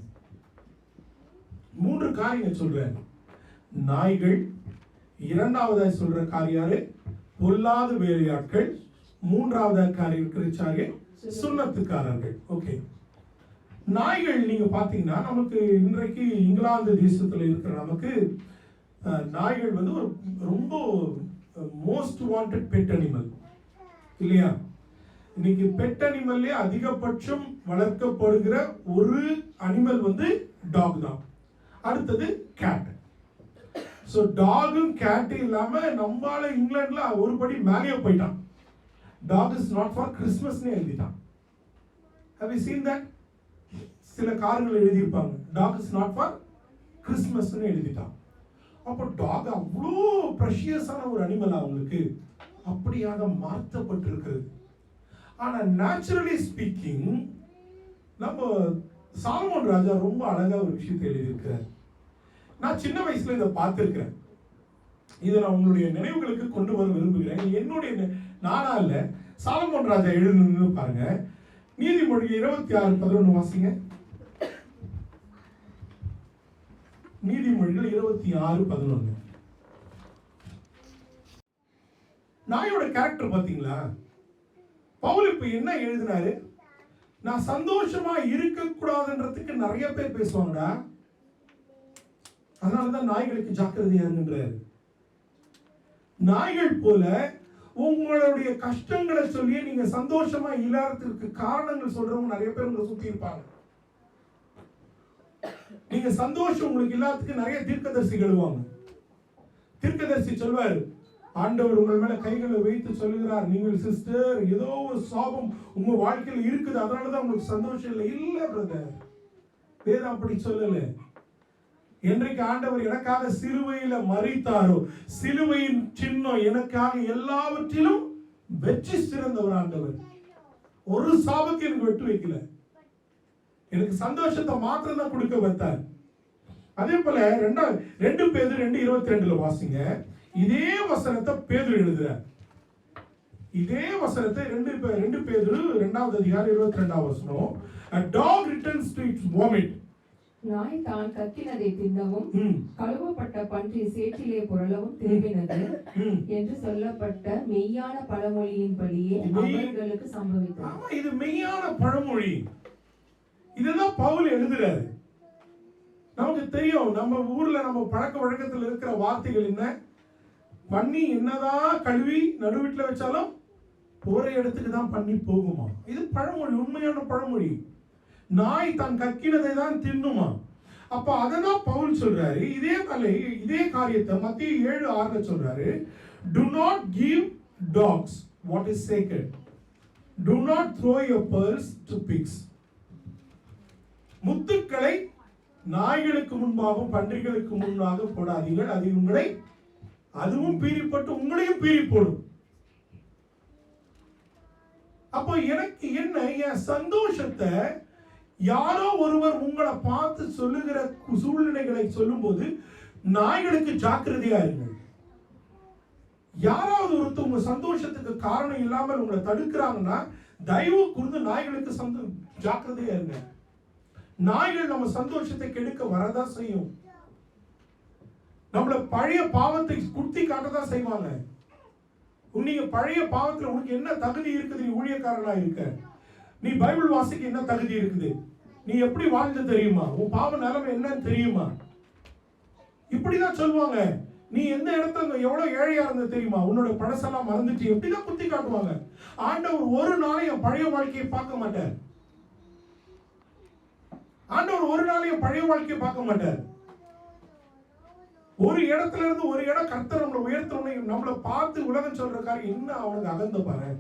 3 காரியங்கள் சொல்றேன். நாய்கள், இரண்டாவதாக சொல்ற காரியாரு பொல்லாத வேலையாட்கள், மூன்றாவது காரியம் கிடைச்சாரு சுண்ணத்துக்காரர்கள். ஓகே, நாய்கள் நீங்க பாத்தீங்கன்னா நமக்கு இன்றைக்கு இங்கிலாந்து தேசத்துல இருக்கிற நமக்கு நாய்கள் வந்து ஒரு ரொம்ப மோஸ்ட் வாண்டட் பெட் அனிமல் இல்லையா? இன்னைக்கு பெட் அனிமல்லே அதிகபட்சம் வளர்க்கப்படுகிற ஒரு அனிமல் வந்து டாக் தான். அடுத்தது கேட். ஸோ டாகும் கேட்டும் இல்லாம நம்மளால இங்கிலாந்துல ஒரு படி மேலேயே போயிட்டான். டாக் இஸ் நாட் ஃபார் கிறிஸ்மஸ்னு எழுதிட்டான். Have you seen that? சில கார்கள் எழுதியிருப்பாங்க டாக் இஸ் நாட் ஃபார் கிறிஸ்மஸ்னு எழுதிட்டான். அப்போ டாக் அவ்வளோ ப்ரெஷியஸான ஒரு அனிமல் அவங்களுக்கு அப்படியாக மாற்றப்பட்டிருக்கிறது. ஆனா நேச்சுரலி ஸ்பீக்கிங் நம்ம சாலமோன் ராஜா ரொம்ப அழகா ஒரு விஷயத்தை எழுதியிருக்கிறார். நான் சின்ன வயசுல இதை பார்த்திருக்கிறேன். இதை நான் உங்களுடைய நினைவுகளுக்கு கொண்டு வர விரும்புகிறேன். என்னுடைய நானா இல்ல, சாலமோன் ராஜா எழுதுன்னு பாருங்க. நீதிமொழி 26:11 வாசிங்க. நீதிமொழிகள் 26:11. நாயோட கேரக்டர் பாத்தீங்களா? பவுல் இப்ப என்ன எழுதினாரு? நான் சந்தோஷமா இருக்க கூடாதுன்றதுக்கு நிறைய பேர் பேசுவாங்கடா, அதனாலதான் நாய்களுக்கு ஜாக்கிரதையா இருங்கன்றாரு. நாய்கள் போல உங்களுடைய கஷ்டங்களை சொல்லி நீங்க சந்தோஷமா இல்லாததுக்கு காரணங்கள் சொல்றவங்க நிறைய பேர் உங்களை சுத்தி இருப்பாங்க. நீங்க சந்தோஷம் உங்களுக்கு இல்லாததுக்கு நிறைய தீர்க்கதரிசி எழுவாங்க. தீர்க்கதரிசி சொல்வாரு, ஆண்டவர் உங்கள் மேல கைகளை வைத்து சொல்லுகிறார், நீங்கள் சிஸ்டர் ஏதோ ஒரு சாபம் உங்க வாழ்க்கையில் இருக்குது, அதனாலதான் உங்களுக்கு சந்தோஷம் இல்லை. இல்ல பிரதர், வேதம் அப்படி சொல்லல. என்றைக்கு ஆண்டவர் எனக்காக சிலுவையில மரித்தாரோ, சிலுவையின் சின்னம் எனக்காக எல்லாவற்றிலும் வெற்றி சிறந்தவர் ஆண்டவர். ஒரு சாபத்தை எனக்கு வெட்டு வைக்கல, எனக்கு சந்தோஷத்தை மாத்திரம் தான் கொடுக்க வைத்தார். அதே போல 2 பேதுரு 2:22 வாசிங்க. இதே வசனத்தை பேதுரு எழுதுறார். இதே வசனத்தை 2 பேதுரு 2வது அதிகாரம் 22வது வசனம். A dog returns to its vomit. நாய் தான் கக்கினதை தின்னவும் கழுவப்பட்ட பன்றி சேற்றிலே புரளவும் திரும்பினது என்று சொல்லப்பட்ட மெய்யான பழமொழியின்படியே அவர்களுக்கு சம்பவித்தது. இது மெய்யான பழமொழி. இதுதான் பவுல் எழுதுறாரு. நமக்கு தெரியும், நம்ம ஊர்ல நம்ம பழக்க வழக்கத்தில் இருக்கிற வார்த்தைகள் என்ன? பண்ணி என்னதான் கழுவி நடுவீட்டுல வச்சாலும் போற இடத்துக்கு தான் பண்ணி போகுமா. இது பழமொழி, உண்மையான பழமொழி. நாய் தான் கக்கினதை தான் தின்னுமா. அப்ப அததான் பவுல் சொல்றாரு. இதே காரியத்தை மத்திய 7:6 சொல்றாரு. Do not give dogs what is sacred. Do not throw your pearls to pigs. முத்துக்களை நாய்களுக்கு முன்பாக பன்றிகளுக்கு முன்பாக போடாதீர்கள், அது உங்களை அதுவும் பீறிப்பட்டு உங்களையும் பீறி போடும். அப்போ எனக்கு என்ன, என் சந்தோஷத்தை யாரோ ஒருவர் உங்களை பார்த்து சொல்லுகிற சூழ்நிலைகளை சொல்லும் போது நாய்களுக்கு ஜாக்கிரதையா இருங்கள். யாராவது ஒருத்தர் உங்க சந்தோஷத்துக்கு காரணம் இல்லாமல் உங்களை தடுக்கிறாங்கன்னா தயவு கூர்ந்து நாய்களுக்கு ஜாக்கிரதையா இருங்க. நாய்கள் நம்ம சந்தோஷத்தை கெடுக்க வரதான் செய்யும். நம்மள பழைய பாவத்தை குத்தி காட்டதான் செய்வாங்க. நீங்க பழைய பாவத்துல உனக்கு என்ன தகுதி இருக்குது? நீ ஊழியக்காரனா இருக்க, நீ பைபிள் வாசிக்க என்ன தகுதி இருக்குது? நீ எப்படி வாழ்ந்து தெரியுமா? உன் பாவ நிலைமை என்னன்னு தெரியுமா? இப்படிதான் சொல்லுவாங்க. நீ எந்த இடத்துல எவ்வளவு ஏழையா இருந்த தெரியுமா? உன்னோட பழசெல்லாம் மறந்துட்டு எப்படிதான் குத்தி காட்டுவாங்க. ஆண்டவர் ஒரு நாளையும் பழைய வாழ்க்கையை பார்க்க மாட்டார். ஆண்டவர் ஒரு நாளையும் பழைய வாழ்க்கையை பார்க்க மாட்டார். ஒரு இடத்துல இருந்து ஒரு இடம் கர்த்தர் நம்மளை உயர்த்தணும். நம்மளை பார்த்து உலகம் சொல்ற காரியம் என்ன, அவனுக்கு அகந்த பாரு,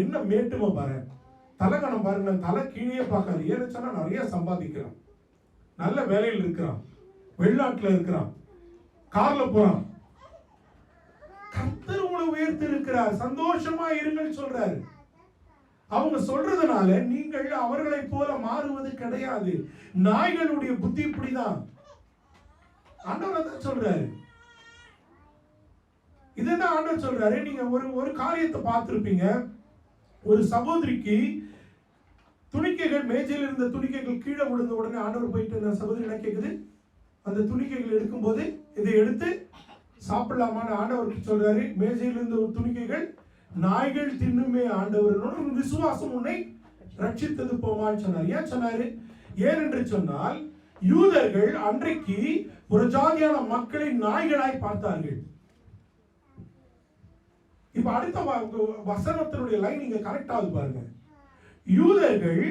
என்ன மேட்டுமை பாரு, தலைகணம் பாருங்க, தலை கீழே பார்க்காது. ஏன்னு சொன்னா நிறைய சம்பாதிக்கிறான், நல்ல வேலையில் இருக்கிறான், வெளிநாட்டுல இருக்கிறான், கார்ல போறான். கர்த்தர் உங்களை உயர்த்தி இருக்கிறார், சந்தோஷமா இருங்கன்னு சொல்றாரு. அவங்க சொல்றதுனால நீங்கள் அவர்களை போல மாறுவது கிடையாது. நாய்களுடைய புத்தி இப்படிதான். ஆண்டவர் தான் சொல்றாரு. இதுதான் ஆண்டவர் சொல்றாரு. நீங்க ஒரு காரியத்தை பார்த்திருப்பீங்க. ஒரு சகோதரிக்கு துணிக்கைகள், மேஜையில் இருந்த துணிக்கைகள் கீழே விழுந்த உடனே ஆண்டவர் போயிட்டு அந்த சகோதரி என்ன கேக்குது, அந்த துணிக்கைகள் எடுக்கும்போது இதை எடுத்து சாப்பிடலாமான்னு ஆண்டவருக்கு சொல்றாரு. மேஜையில் இருந்த ஒரு துணிக்கைகள் நாய்கள் தின்னுமே ஆண்டவர், விசுவாசம் உன்னை ரட்சித்தது போமான்னு சொன்னார். ஏன் சொன்னாரு? ஏனென்று சொன்னால் யூதர்கள் அன்றைக்கு ஒரு ஜாதியான மக்களை நாய்களாய் பார்த்தார்கள். இப்ப அடுத்த வசனத்தினுடைய லைன் நீங்க கரெக்ட் ஆகுது பாருங்க. யூதர்கள்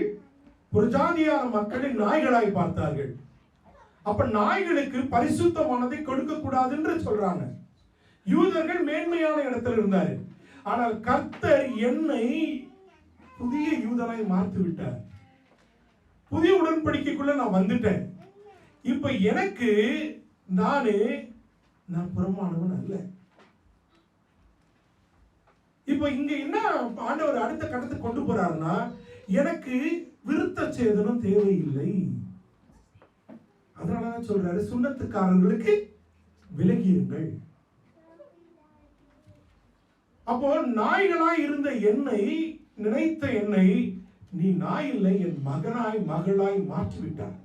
ஒரு ஜாதியான மக்களை நாய்களாய் பார்த்தார்கள். அப்ப நாய்களுக்கு பரிசுத்தமானதை கொடுக்க கூடாது என்று சொல்றாங்க. யூதர்கள் மேன்மையான இடத்துல இருந்தாரு. ஆனால் கர்த்தர் என்னை புதிய யூதனாய் மாற்றி விட்டார். புதிய உடன்படிக்கைக்குள்ள நான் வந்துட்டேன். இப்ப எனக்கு நான் புறமானவன் அல்ல. இப்ப இங்க என்ன ஆண்டவர் அடுத்த கட்டத்துக்கு கொண்டு போறாருன்னா, எனக்கு விருத்த சேதனம் தேவையில்லை. அதனாலதான் சொல்றாரு, சுண்ணத்துக்காரர்களுக்கு விலகியுங்கள். அப்போ நாய்களாய் இருந்த என்னை, நினைத்த என்னை நீ நாய் இல்லை, என் மகனாய் மகளாய் மாற்றிவிட்டார்.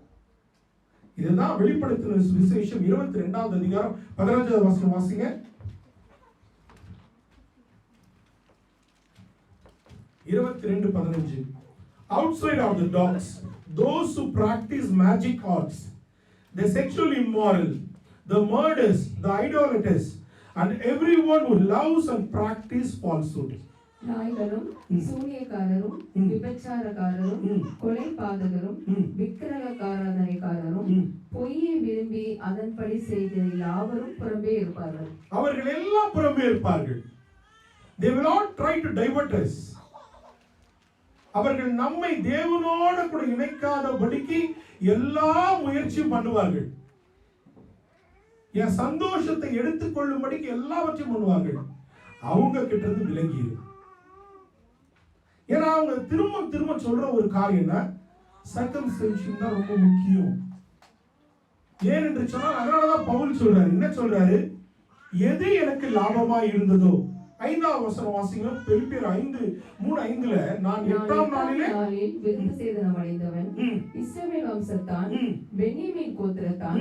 இதுதான் வெளிப்படுத்தின விசேஷம் 22வது அதிகாரம் 15வது வசனம் வாசிங்க. 22:15. Outside of the dogs, those who practice magic arts, the sexually immoral, the murderers, the idolaters, and everyone who loves and practices falsehood. நாய்களும் சூனியக்காரரும் விபச்சாரக்காரரும் கொலை பாதகரும் விக்கிரகாராதனைக்காரரும் பொய்யை விரும்பி அதன்படி செய்த யாவரும் புறம்பே இருப்பார்கள். அவர்கள் எல்லாம் புறம்பே இருப்பார்கள். They will not try to divert us. அவர்கள் நம்மை தேவனோட கூட இணைக்காதபடிக்கு எல்லா முயற்சியும் பண்ணுவார்கள். என் சந்தோஷத்தை எடுத்துக்கொள்ளும்படிக்கு எல்லாவற்றையும் பண்ணுவார்கள். அவங்க கிட்ட இருந்து விலகிடு. ஏன்னா அவங்க திரும்ப திரும்ப சொல்ற ஒரு காரியம்னா சர்க்கம்சிஷன் தான் ரொம்ப முக்கியம். ஏன் என்று சொன்னால் அதனாலதான் பவுல் சொல்றாரு, என்ன சொல்றாரு, எது எனக்கு லாபமா இருந்ததோ. 5வது வசனம் வாசிங்க. பிலிப்பியர் 5:3-5 நான் 8ஆம் நாளிலே விருத்த சேதனம் அடைந்தவன், இஸ்ரவேல் வம்சத்தான், பென்யமீன் கோத்திரத்தான்,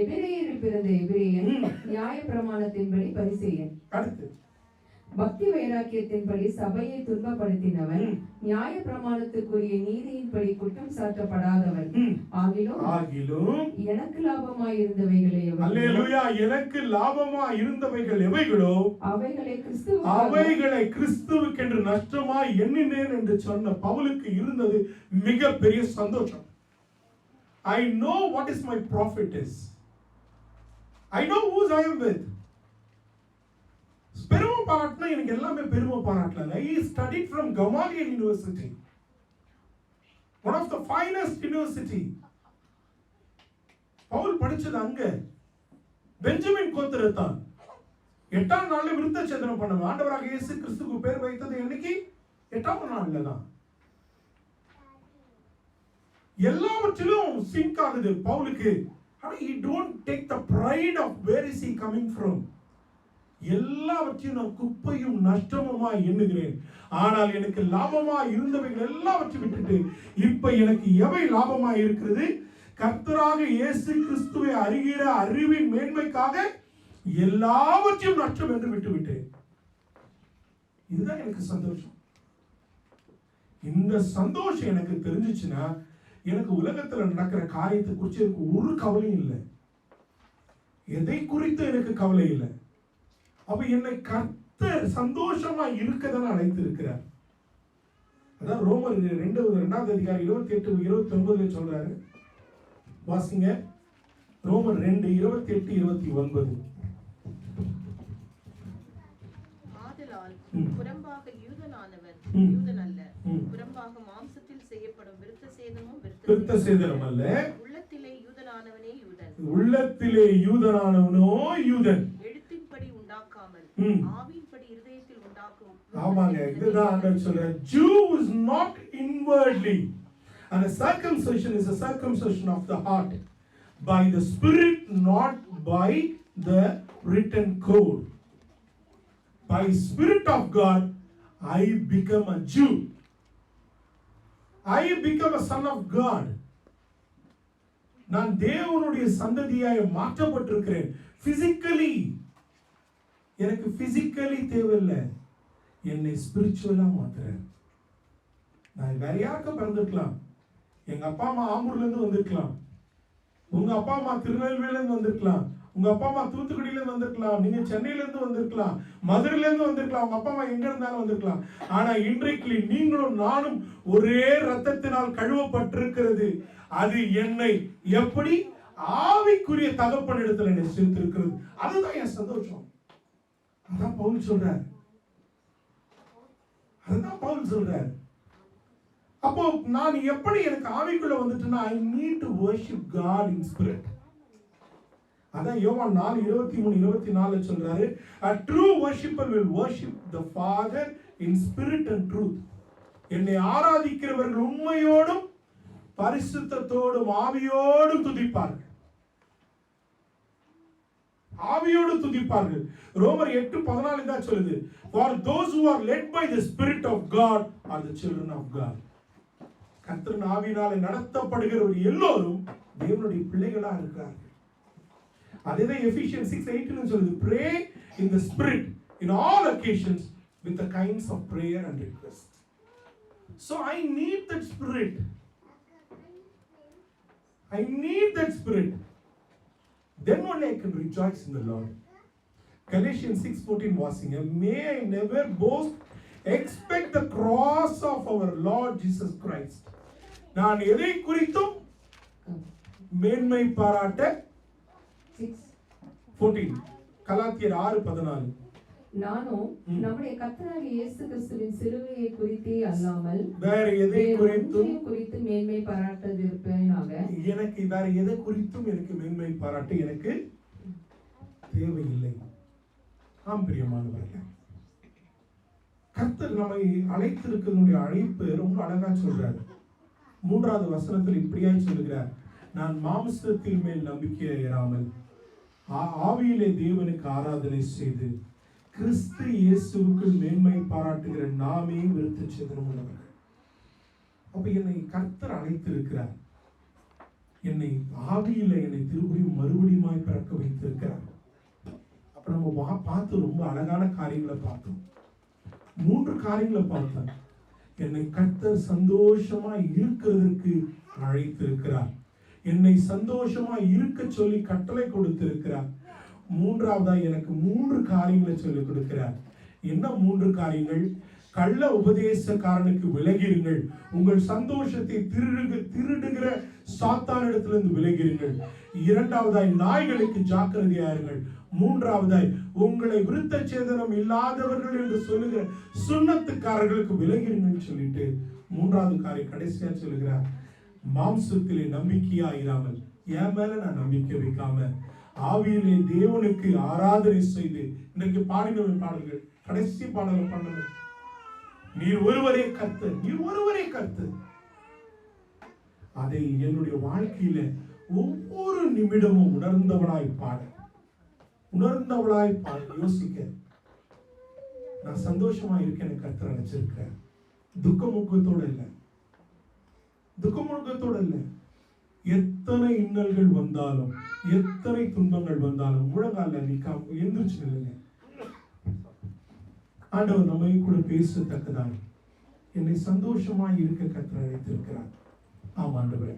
எபிரேயரில் பிறந்த எபிரேயன், நியாயப்பிரமாணத்தின்படி பரிசேயன். அடுத்து பக்தி வைராக்கியத்தின்படி சபையை துன்பப்படுத்தினவன், நியாயப்பிரமாணத்துக்குரிய நீதியின்படி குற்றம் சாட்டப்படாதவன். ஆகிலும் எனக்கு லாபமாய் இருந்தவைகளே, அல்லேலூயா, எனக்கு லாபமாய் இருந்தவைகள் எவைகளோ அவைகளை கிறிஸ்துவுக்கென்று நஷ்டமாய் எண்ணினேன் என்று சொன்ன பவுலுக்கு இருந்தது மிகப்பெரிய சந்தோஷம். I know what is my profit is. I know who I am with. பெருமை பாராட்டினா எனக்கு எல்லாமே பெருமை பாராட்டல. I studied from Gamaliel University, one of the finest university. Pavul படிச்சது அங்க. பெஞ்சமின் கோத்திரத்தான். 8ஆம் நாள்ல விருத்த சேதனம் பண்ணவன். ஆண்டவராக இயேசு கிறிஸ்துவுக்கு பேர் வைத்தது என்னைக்கு? 8ஆம் நாள்ல தான். எல்லாவற்றிலும் சிங்க் ஆகுது பவுலுக்கு. ஆனா he don't take the pride of where is he coming from. எல்லாவற்றையும் நான் குப்பையும் நஷ்டமுமாய் எண்ணுகிறேன். ஆனால் எனக்கு லாபமாய் இருந்தவைகள் எல்லாவற்றையும் விட்டுட்டு இப்ப எனக்கு எவை லாபமாய் இருக்கிறது? கர்த்தராக இயேசு கிறிஸ்துவை அறிகிற அறிவின் மேன்மைக்காக எல்லாவற்றையும் நஷ்டம் என்று விட்டுவிட்டேன். இதுதான் எனக்கு சந்தோஷம். இந்த சந்தோஷம் எனக்கு தெரிஞ்சிச்சுன்னா எனக்கு உலகத்துல நடக்கிற காரியத்தை குறித்து எனக்கு ஒரு கவலையும் இல்லை. எதை குறித்து எனக்கு கவலை இல்லை. அப்ப என்னை கர்த்தர் சந்தோஷமா இருக்கதான் அழைத்திருக்கிறார். அதான் ரோமர் 2வது அதிகாரம் 28-29 சொல்றாரு. வாசிங்க. ரோமர் 2:28-29. ஆதலால் புறம்பாக யூதனானவன் யூதன் அல்ல, புறம்பாக மாம்சத்தில் செய்யப்படும் விருத்த சேதனம் அல்ல, உள்ளத்திலே யூதனானவனே யூதன். உள்ளத்திலே யூதனானவனோ யூதன். எழுத்தின்படி உண்டாக்காமல் ஆவியின்படி இருதயத்தில் உண்டாக்கும். ஆமாங்க, இதுதான் ஆண்டவர் சொல்றார். Jew is not inwardly, and the circumcision is a circumcision of the heart by the spirit, not by the written code. By Spirit of God I become a Jew. I become a son of God. நான் தேவனுடைய சந்ததியாய் மாற்றப்பட்டிருக்கிறேன். பிசிக்கலி எனக்கு பிசிக்கலி தேவையில்லை, என்னை ஸ்பிரிச்சுவலா மாத்துறேன். நான் வேற யாருக்கும் பிறந்திருக்கலாம். எங்க அப்பா அம்மா ஆம்பூர்ல இருந்து வந்திருக்கலாம், உங்க அப்பா அம்மா திருநெல்வேலியில இருந்து வந்திருக்கலாம், உங்க அப்பா அம்மா தூத்துக்குடியில இருந்து வந்திருக்கலாம், நீங்க சென்னையில இருந்து வந்திருக்கலாம், மதுரையில இருந்து வந்திருக்கலாம், உங்க அப்பா அம்மா எங்க இருந்தாலும் வந்திருக்கலாம். ஆனா இன்றைக்கு நீங்களும் நானும் ஒரே ரத்தத்தினால் கழுவப்பட்டிருக்கிறது. அது என்னை எப்படி ஆவிக்குரிய தகப்பனிடத்தில் என்னை சேர்த்திருக்கிறது. அதுதான் என் சந்தோஷம். அதான் பவுல் சொல்றார். அதுதான் பவுல் சொல்றார். அப்போ நான் எப்படி எனக்கு ஆவிக்குள்ள வந்துட்டேன்னா, I need to worship God in spirit. அதான் யோவான் 4:23-24 சொல்றாரு, a true worshipper will worship the Father in spirit and truth. என்னை ஆராதிக்கிறவர்கள் உண்மையோடும் பரிசுத்தத்தோடும் ஆவியோடும் துதிப்பார்கள். ஆவியோடு துதிப்பார்கள். ரோமர் 8:14 தான் சொல்லுது, for those who are led by the spirit of God are the children of God. கர்த்தரின் ஆவியினாலே நடத்தப்படுகிறவர் எல்லோரும் தேவனுடைய பிள்ளைகளா இருக்கிறார்கள். அதேதான் எபிசியன்ஸ் 6:18 சொல்லுது, pray in the spirit in all occasions with the kinds of prayer and request. So I need that spirit. I need that spirit. Then only I can rejoice in the Lord. Galatians 6:14 வாசிங்க. May I never boast, expect the cross of our Lord Jesus Christ. நான் எதை குறித்தும் மேன்மை பாராட்ட 14 கலாத்தியர் 6:14 நானும் நம்முடைய கர்த்தராகிய இயேசு கிறிஸ்துவின் சிலுவையை குறித்தே அல்லாமல் வேற எதை குறித்தும் மேன்மை பாராட்டாதிருப்பேனாக. எனக்கு வேற எதை குறித்தும் எனக்கு மேன்மை பாராட்ட எனக்கு தேவையில்லை. ஆம் பிரியமானவர்களே, கர்த்தர் நம்மை அழைத்திருக்கிறதுடைய அழைப்பு ரொம்ப அழகா சொல்றார். 3வது வசனத்தில் இப்படியாய் சொல்லுகிறார், நான் மாம்சத்தின் மேல் நம்பிக்கை இராமல் ஆவியிலே தேவனுக்கு ஆராதனை செய்து கிறிஸ்து இயேசுவுக்குள் மேன்மை பாராட்டுகிற நாமே விருத்த சேதனம் உள்ளவர்கள். அப்ப என்னை கர்த்தர் அழைத்திருக்கிறார். என்னை ஆவியில என்னை திருப்படியும் மறுபடியுமாய் பிறக்க வைத்திருக்கிறார். அப்ப நம்ம பார்த்து ரொம்ப அழகான காரியங்களை பார்த்தோம். 3 காரியங்களை பார்த்தோம். என்னை கர்த்தர் சந்தோஷமா இருக்கிறதுக்கு அழைத்திருக்கிறார். என்னை சந்தோஷமா இருக்க சொல்லி கட்டளை கொடுத்திருக்கிறார். 3வதா எனக்கு 3 காரியங்களை சொல்லிக் கொடுக்கிறார். என்ன 3 காரியங்கள்? கள்ள உபதேசக்காரனுக்கு விலகிருங்கள், உங்கள் சந்தோஷத்தை திருடுகிற சாத்தானிடத்திலிருந்து விலகிருங்கள். 2வதாய் நாய்களுக்கு ஜாக்கிரதையாருங்கள். 3வதாய் உங்களை விருத்த சேதனம் இல்லாதவர்கள் என்று சொல்லுகிற சுன்னத்துக்காரர்களுக்கு விலகிருங்கள் சொல்லிட்டு 3வது காரியம் கடைசியா சொல்லுகிறார், மாம்சத்திலே நம்பிக்கையா இராமல், என் மேல நான் நம்பிக்கை வைக்காம ஆவியிலே தேவனுக்கு ஆராதனை செய்து. இன்றைக்கு பாடின பாடல்கள், கடைசி பாடலை பாடணும், நீர் ஒருவரே கர்த்தர், நீர் ஒருவரே கர்த்தர். அதை என்னுடைய வாழ்க்கையில ஒவ்வொரு நிமிடமும் உணர்ந்தவளாய் பாட யோசிக்க, நான் சந்தோஷமா இருக்கேன், கர்த்தர் நினைச்சிருக்கிறேன். துக்கமுகத்தோட இல்லை, எத்தனை இன்னல்கள் வந்தாலும் எத்தனை துன்பங்கள் வந்தாலும் முழங்கால நிக்காம எந்திரிச்சு நில்லுங்க. ஆண்டவர் நம்மை கூட பேசத்தக்கதான் என்னை சந்தோஷமாய் இருக்க கர்த்தர் அழைத்திருக்கிறார். ஆம் ஆண்டவரே,